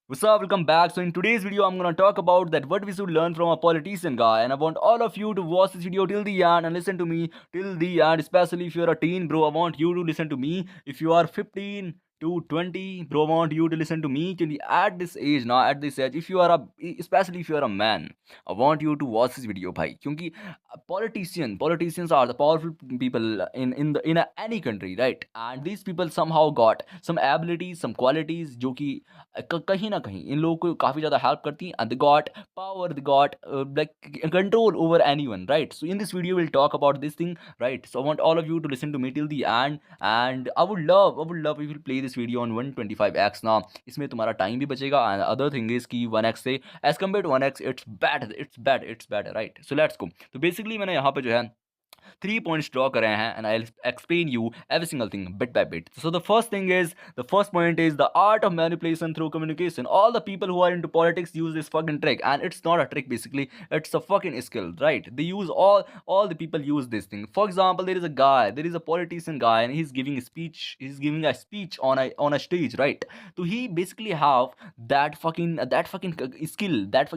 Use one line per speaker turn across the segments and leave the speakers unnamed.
What's up? Welcome back. So in today's video, I'm gonna talk about that what we should learn from a politician guy, and I want all of you to watch this video till the end and listen to me till the end. Especially if you're a teen, bro, I want you to listen to me. If you are 15 to 20, bro, I want you to listen to me till at this age. Now, at this age, if you are especially if you are a man, I want you to watch this video, bhai. Because politicians are the powerful people in any country, right? And these people somehow got some abilities, some qualities, जो कि कहीं ना कहीं इन लोगों को काफ़ी ज़्यादा help करती हैं, and they got power, they got like control over anyone, right? So in this video we'll talk about this thing, right? So I want all of you to listen to me till the end, and I would love if you play this video on 125x. now इसमें तुम्हारा time भी बचेगा, and other thing is कि 1x से as compared to 1x it's bad, right? So let's go. तो basically मैंने यहाँ पे जो है 3 points draw करे हैं, and I'll explain you every single thing bit by bit. So the first point is the art of manipulation through communication. All the people who are into politics use this fucking trick, and it's not a trick basically. It's a fucking skill, right? They use all the people use this thing. For example, there is a politician guy, and he's giving a speech. He's giving a speech on a stage, right? So he basically have that fucking skill that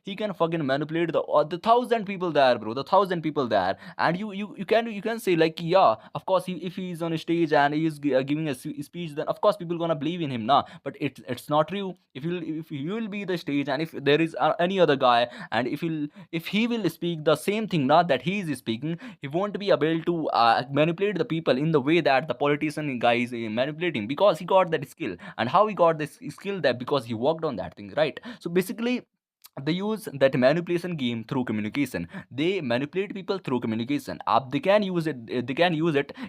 he can fucking manipulate the thousand people there, bro. The thousand people there, and you can say like, yeah, of course, if he's on a stage and he's giving a speech, then of course people gonna believe in him now. But it's not true. If you will be the stage, and if there is any other guy, and if he will speak the same thing not that he is speaking, he won't be able to manipulate the people in the way that the politician guy is manipulating, because he got that skill. And how he got this skill? That because he worked on that thing, right? So basically they use that manipulation game through communication. They manipulate people through communication. They can use it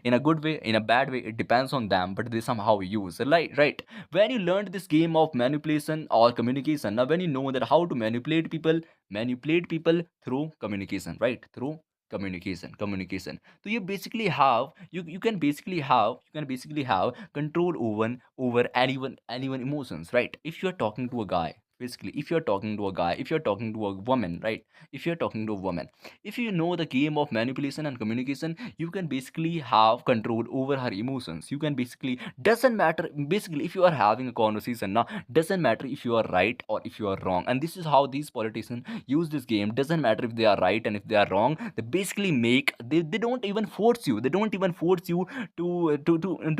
in a good way, in a bad way, it depends on them, but they somehow use, right? When you learned this game of manipulation or communication, now when you know that how to manipulate people through communication, right? Through communication. So you can basically have control over anyone emotions, right? If you're talking to a guy, basically, if you're talking to a guy, if you're talking to a woman, right? If you're talking to a woman, if you know the game of manipulation and communication, you can basically have control over her emotions. You can basically, doesn't matter, basically, if you are having a conversation now, doesn't matter if you are right or if you are wrong. And this is how these politicians use this game. Doesn't matter if they are right and if they are wrong. They basically they don't even force you, to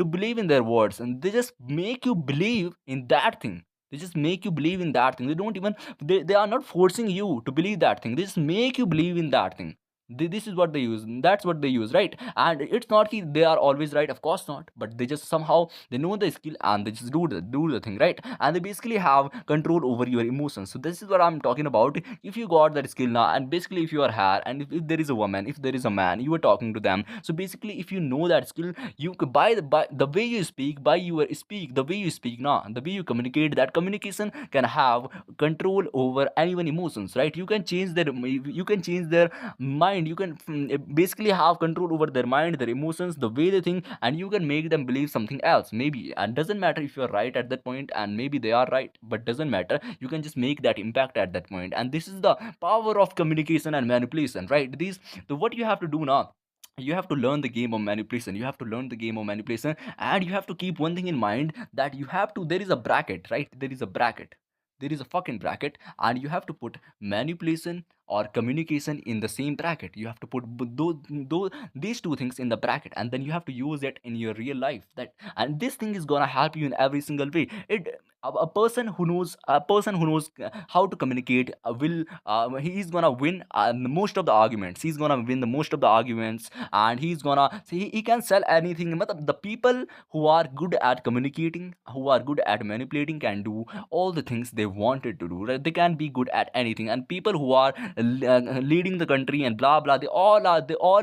believe in their words, and they just make you believe in that thing. They just make you believe in that thing. They don't even, they are not forcing you to believe that thing. They just make you believe in that thing. This is what they use. That's what they use, right? And it's not they are always right, of course not, but they just somehow they know the skill, and they just do the thing, right? And they basically have control over your emotions. So this is what I'm talking about. If you got that skill now, and basically if you are here, and if there is a woman, if there is a man, you are talking to them. So basically, if you know that skill, you by the way you speak, the way you speak now, the way you communicate, that communication can have control over anyone emotions, right? You can change their mind. You can basically have control over their mind, their emotions, the way they think, and you can make them believe something else, maybe. And doesn't matter if you're right at that point, and maybe they are right, but doesn't matter. You can just make that impact at that point. And this is the power of communication and manipulation, right? What you have to do now, you have to learn the game of manipulation. And you have to keep one thing in mind, that there is a bracket, right? There is a fucking bracket, and you have to put manipulation or communication in the same bracket. You have to put these two things in the bracket, and then you have to use it in your real life. And this thing is gonna help you in every single way. A person who knows how to communicate will he's gonna win the most of the arguments, and he's gonna see, he can sell anything. Matlab, the people who are good at communicating, who are good at manipulating, can do all the things they wanted to do, right? They can be good at anything. And people who are leading the country and blah blah, they all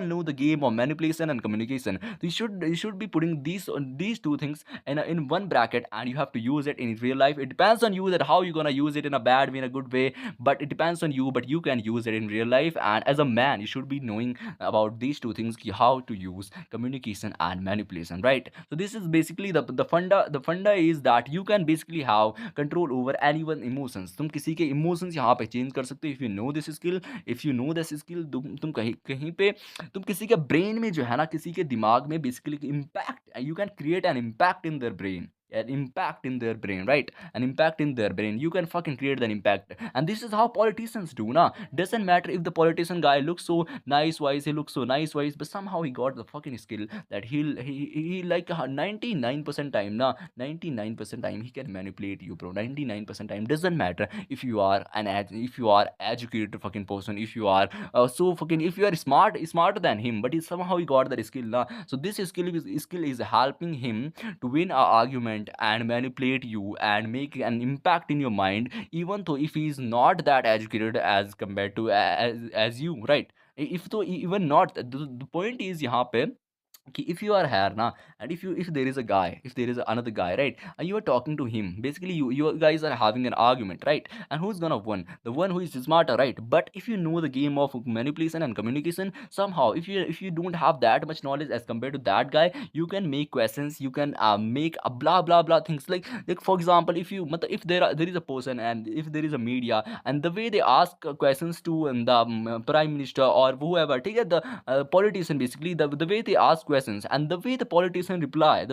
know the game of manipulation and communication. You should be putting these two things in one bracket, and you have to use it in real life. It depends on you that how you're gonna use it, in a bad way, in a good way, but it depends on you. But you can use it in real life, and as a man, you should be knowing about these two things, how to use communication and manipulation, right? So this is basically the funda is that you can basically have control over anyone emotions. तुम किसी के emotions यहाँ पे change कर सकते हो, if you know this skill. तुम कहीं कहीं पे, तुम किसी के brain में जो है ना, किसी के दिमाग में basically impact, you can create an impact in their brain. an impact in their brain, right? An impact in their brain. You can fucking create an impact. And this is how politicians do, na. Doesn't matter if the politician guy looks so nice wise, he looks so nice wise, but somehow he got the fucking skill that he like 99% time, na, 99% time he can manipulate you, bro. 99% time. Doesn't matter if you are if you are educated fucking person, if you are so fucking, if you are smarter than him, but somehow he got that skill, na. So this skill is helping him to win an argument and manipulate you and make an impact in your mind, even though if he is not that educated as compared to as you, right? If though even not, the point is यहाँ पे कि if you are here na, and if there is a guy, if there is another guy, right, and you are talking to him, basically you guys are having an argument, right? And who's gonna win? The one who is smarter, right? But if you know the game of manipulation and communication, somehow if you don't have that much knowledge as compared to that guy, you can make questions, you can make a blah blah blah things, like for example, if you if there is a person, and if there is a media, and the way they ask questions to the prime minister or whoever, take it, the politician, basically the way they ask questions and the way the politician reply,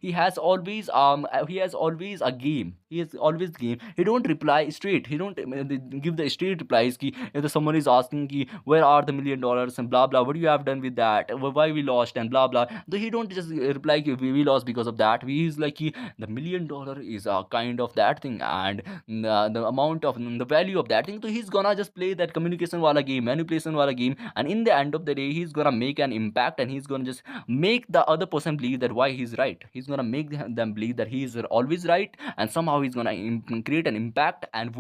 he has always a game, he has always game. He don't reply straight, he don't give the straight replies ki, if someone is asking ki, where are the $1 million and blah blah, what you have done with that, why we lost and blah blah, so he don't just reply ki, we lost because of that. He's like ki, the $1 million is a kind of that thing, and the amount of the value of that thing, so he's gonna just play that communication wala game, manipulation wala game, and in the end of the day he's gonna make an impact, and he's gonna just make the other person believe that why he's right. He's gonna make them believe that he is always right, and somehow he's gonna create an impact and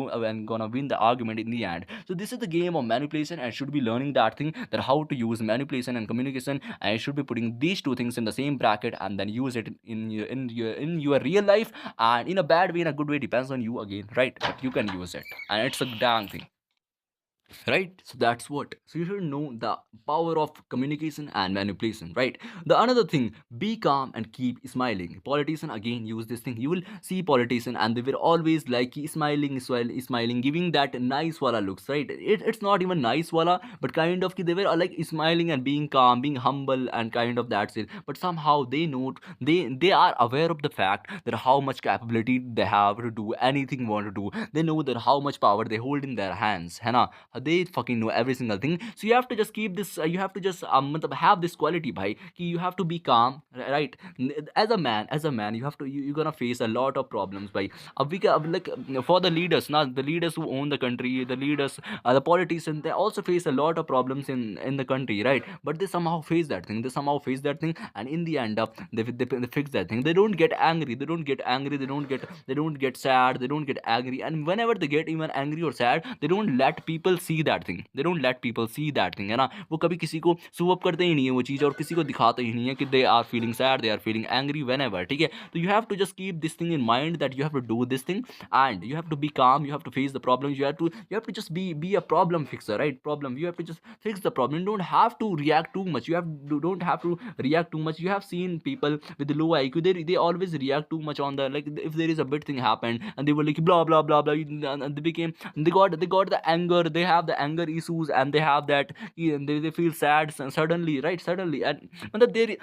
gonna win the argument in the end. So this is the game of manipulation, and should be learning that thing, that how to use manipulation and communication, and you should be putting these two things in the same bracket and then use it in your real life, and in a bad way, in a good way, depends on you again, right? But you can use it, and it's a damn thing, right? So that's what, so you should know the power of communication and manipulation, right? The another thing, be calm and keep smiling. Politician again use this thing. You will see politician and they were always like smiling, giving that nice wala looks, right? It's not even nice wala, but kind of they were like smiling and being calm, being humble, and kind of that's it. But somehow they know, they are aware of the fact that how much capability they have to do anything want to do. They know that how much power they hold in their hands, है ना? They fucking know every single thing. So you have to just keep this, you have to just matlab have this quality bhai, कि you have to be calm, right? As a man you have to, you're gonna face a lot of problems bhai. Like for the leaders, now the leaders who own the country, the leaders, the politicians, they also face a lot of problems in the country, right? But they somehow face that thing, and in the end up they fix that thing. They don't get angry, they don't get sad, they don't get angry, and whenever they get even angry or sad, they don't let people see that thing, है ना? वो कभी किसी को show up करते ही नहीं है वो चीज़, और किसी को दिखाते ही नहीं है कि they are feeling sad, they are feeling angry whenever, ठीक है? तो you have to just keep this thing in mind, that you have to do this thing, and you have to be calm, you have to face the problems, you have to just be a problem fixer, right? You have to just fix the problem. You don't have to react too much, don't have to react too much. You have seen people with low IQ, they always react too much on the, like if there is a bit thing happened and they were like blah blah blah blah, and they got the anger, they have the anger issues, and they have that, they feel sad suddenly, right? Suddenly, and they,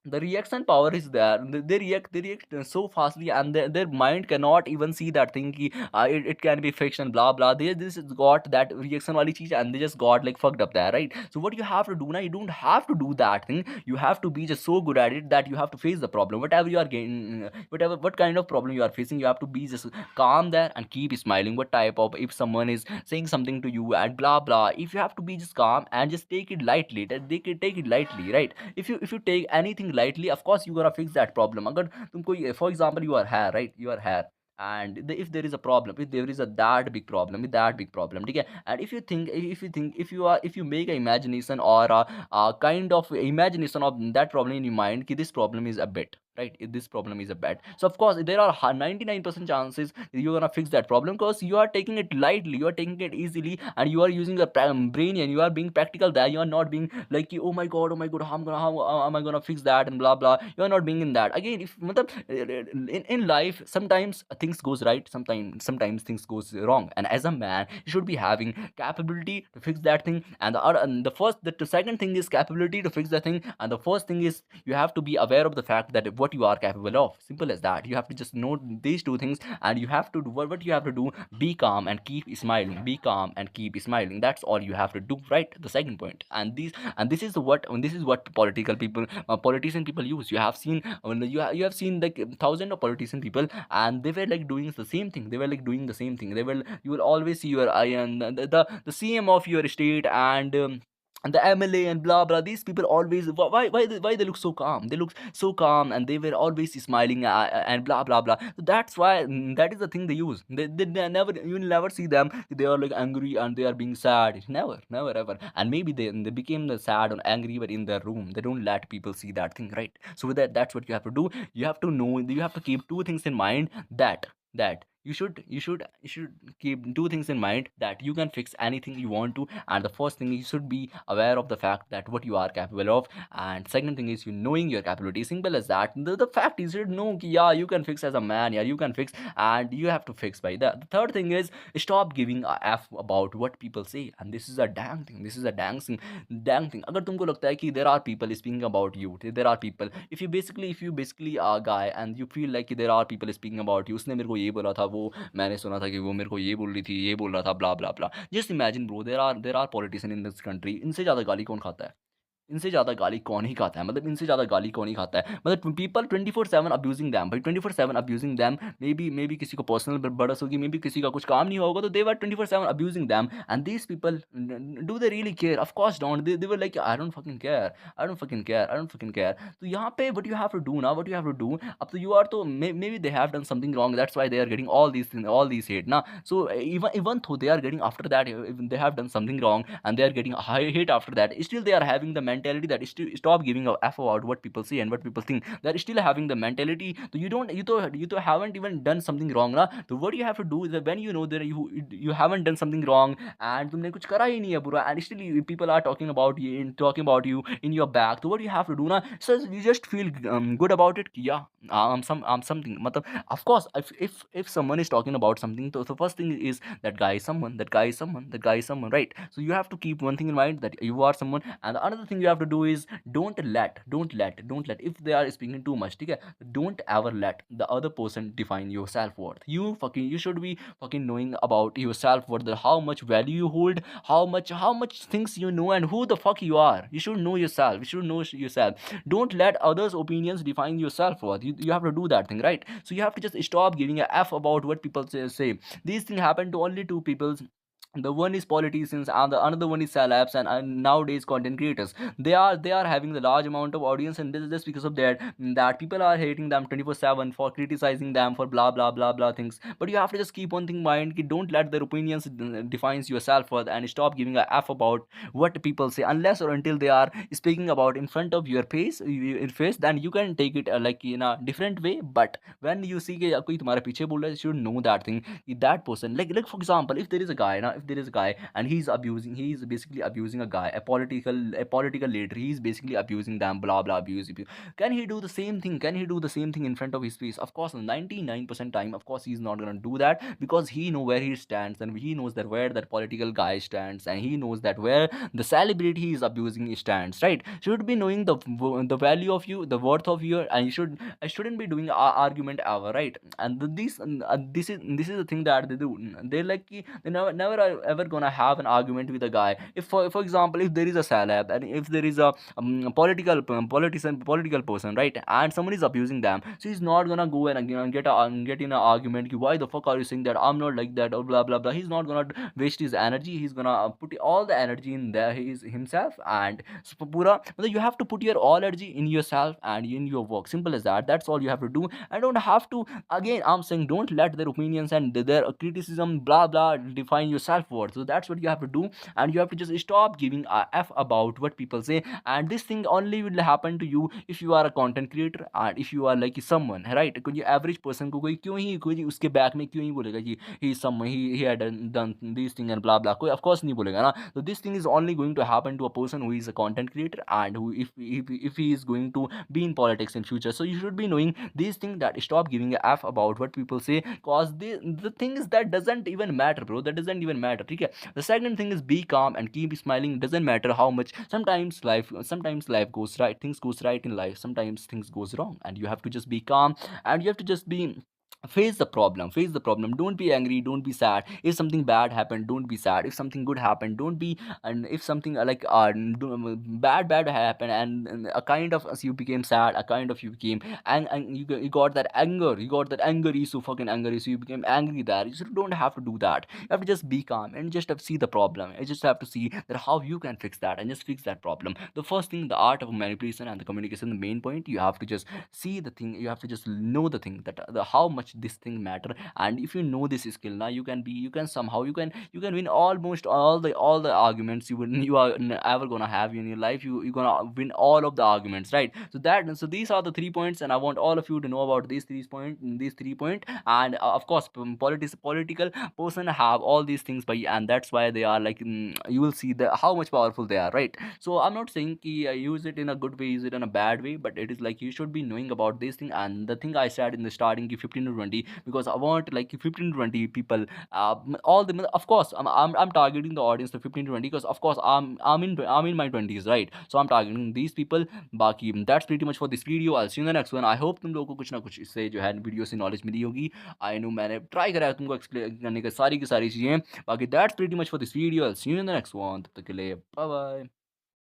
the reaction power is there. They react so fastly, and their mind cannot even see that thing ki, it can be fiction, blah blah. They this has got that reaction wali cheez, and they just got like fucked up there, right? So what you have to do now, you don't have to do that thing. You have to be just so good at it that you have to face the problem, whatever you are getting, whatever what kind of problem you are facing. You have to be just calm there and keep smiling. What type of, if someone is saying something to you and blah blah, if you have to be just calm and just take it lightly, that they can take it lightly, right? If you take anything lightly, of course you're gonna fix that problem. अगर तुमको for example, you are here, right? You are here, and if there is a problem, if there is a that big problem, ठीक है? And if you make an imagination or a kind of imagination of that problem in your mind, कि this problem is a bit, right? If this problem is a bad, so of course there are 99% chances you're gonna fix that problem, because you are taking it lightly, you are taking it easily, and you are using a brain, and you are being practical there. You are not being like oh my god, how am I gonna fix that and blah blah. You are not being in that. Again, if matlab, in life sometimes things goes right, sometimes things goes wrong, and as a man you should be having capability to fix that thing. And the second thing is capability to fix the thing, and the first thing is you have to be aware of the fact that what you are capable of. Simple as that. You have to just note these two things, and you have to do what you have to do. Be calm and keep smiling. Be calm and keep smiling. That's all you have to do, right? The second point. And this is what political people, politician people use. You have seen, you have seen like thousand of politician people, and they were like doing the same thing. They were like doing the same thing. They will You will always see your eye and the CM of your state, and the MLA and blah blah. These people always, why they look so calm? They look so calm, and they were always smiling, and blah blah blah. So that's why, that is the thing they use. They never, you will never see them. They are like angry and they are being sad. Never, never ever. And maybe they became the sad or angry, but in their room they don't let people see that thing, right? So with that, that's what you have to do. You have to know. You have to keep two things in mind, that you should keep two things in mind, that you can fix anything you want to. And the first thing, you should be aware of the fact that what you are capable of. And second thing is, you knowing your capability. Simple as that. The fact is, you know ki, yeah, you can fix as a man. Yeah, you can fix, and you have to fix by that. The third thing is, stop giving a f about what people say. And this is a dang thing. This is a dang thing. अगर तुमको लगता है कि there are people speaking about you, there are people, if you basically are a guy and you feel like there are people speaking about you, उसने मेरे को ये बोला था, वो मैंने सुना था कि वो मेरे को ये बोल रही थी, ये बोल रहा था, blah blah blah. Just imagine bro, there are politicians in this country. इनसे ज़्यादा गाली कौन खाता है? इनसे ज़्यादा गाली कौन ही खाता है? मतलब इनसे ज़्यादा गाली कौन ही खाता है? मतलब पीपल 24/7 अब्यूजिंग दैम भाई, 24/7 अब्यूजिंग दैम. मे बी किसी को पर्सनल बड़स होगी, मे बी किसी का कुछ काम नहीं होगा, तो they were 24/7 abusing them. And these people, do they really care? Of course don't. They were like, I don't fucking care, I don't fucking care, I don't fucking care. तो यहाँ पे what you have to do ना, what you have to do, अब तो you are तो maybe they have done something wrong, that's why they are getting all these hate ना. So even though they are getting after that, if they have done something wrong and they are getting high hate after that, still they are having the mentality that still stop giving a f about what people say and what people think. They're still having the mentality. So you don't haven't even done something wrong ना. So what you have to do is that when you know that you haven't done something wrong and तुमने कुछ करा ही नहीं है बुरा, and still people are talking about you in your back, so what you have to do ना, so you just feel good about it. Yeah, I'm something, मतलब of course, if someone is talking about something, so the first thing is that guy is someone, that guy is someone, that guy is someone, right? So you have to keep one thing in mind, that you are someone. And the another thing you have to do is, don't let if they are speaking too much, okay, don't ever let the other person define your self-worth. You should be fucking knowing about your self-worth, that how much value you hold, how much things you know, and who the fuck you are. You should know yourself. You should know yourself. Don't let others opinions define your self-worth. You have to do that thing, right? So you have to just stop giving a f about what people say. These things happen to only two people. The one is politicians and the another one is celebs, and nowadays content creators. They are having the large amount of audience, and this is just because of that people are hating them 24/7 for criticizing them for blah blah blah blah things. But you have to just keep one thing in mind, ki don't let their opinions defines your self-worth, and stop giving a f about what people say, unless or until they are speaking about in front of your face, then you can take it like in a different way. But when you see कि कोई तुम्हारे पीछे बोल रहा है, you should know that thing, that person, like for example, if there is a guy now, if there is a guy and he's basically abusing a guy, a political leader, he's basically abusing them, blah blah abuse. Can he do the same thing? Can he do the same thing in front of his face? Of course, 99% time, of course he's not going to do that, because he know where he stands, and he knows that where that political guy stands, and he knows that where the celebrity he is abusing stands, right? Should be knowing the value of you, the worth of you, and you shouldn't be doing argument ever, right? And this is the thing that they do. They're like they never are ever gonna have an argument with a guy. If for example, if there is a celeb, and if there is a political person, right, and someone is abusing them, so he's not gonna go and get in an argument ki, why the fuck are you saying that, I'm not like that, or blah blah blah. He's not gonna waste his energy. He's gonna put all the energy in there, he is himself. And so pura, you have to put your all energy in yourself and in your work. Simple as that. That's all you have to do. I don't have to, again I'm saying, don't let their opinions and their criticism blah blah define your self-worth. So that's what you have to do. And you have to just stop giving a f about what people say. And this thing only will happen to you if you are a content creator, and if you are like someone, right? कोई average person को कोई उसके back में क्यों ही बोलेगा कि he is someone, he had done this thing and blah blah, कोई of course नहीं बोलेगा ना. So this thing is only going to happen to a person who is a content creator, and who if he is going to be in politics in future. So you should be knowing these things, that stop giving a f about what people say, cause the thing is that doesn't even matter, bro. That doesn't even matter. matter, ठीक है. The second thing is be calm and keep smiling. Doesn't matter how much. Sometimes life goes right, things goes right in life, sometimes things goes wrong, and you have to just be calm, and you have to just be face the problem. Don't be angry, don't be sad. If something bad happened, don't be sad. If something good happened, don't be. And if something bad happened, and a kind of as you became sad, a kind of you became, and you got that anger, you so fucking angry, so you became angry. There you just don't have to do that. You have to just be calm and just have to see the problem. You just have to see that how you can fix that, and just fix that problem. The first thing, the art of manipulation and the communication, the main point, you have to just see the thing. You have to just know the thing, that the how much this thing matter. And if you know this skill, now you can somehow, you can win almost all the arguments you are ever gonna have in your life. You're gonna win all of the arguments, right? So these are the 3 points, and I want all of you to know about these 3 point. And of course, political person have all these things by, and that's why they are like, you will see the how much powerful they are, right? So I'm not saying ki, use it in a good way, use it in a bad way, but it is like you should be knowing about this thing. And the thing I said in the starting, ki 15 to 20, because I want like 15 to 20 people, all the, of course, I'm targeting the audience to 15 to 20, because of course I'm in my 20s, right? So I'm targeting these people. Baki, that's pretty much for this video. I'll see you in the next one. I hope तुम लोगों को कुछ ना कुछ इससे जो है video से नॉलेज मिली होगी. आई नो मैंने ट्राई करा है तुमको एक्सप्लेन करने का सारी की सारी चीज़ें. बाकी that's pretty much for this video. I'll see you in the next one. तब तक के लिए बाय बाय.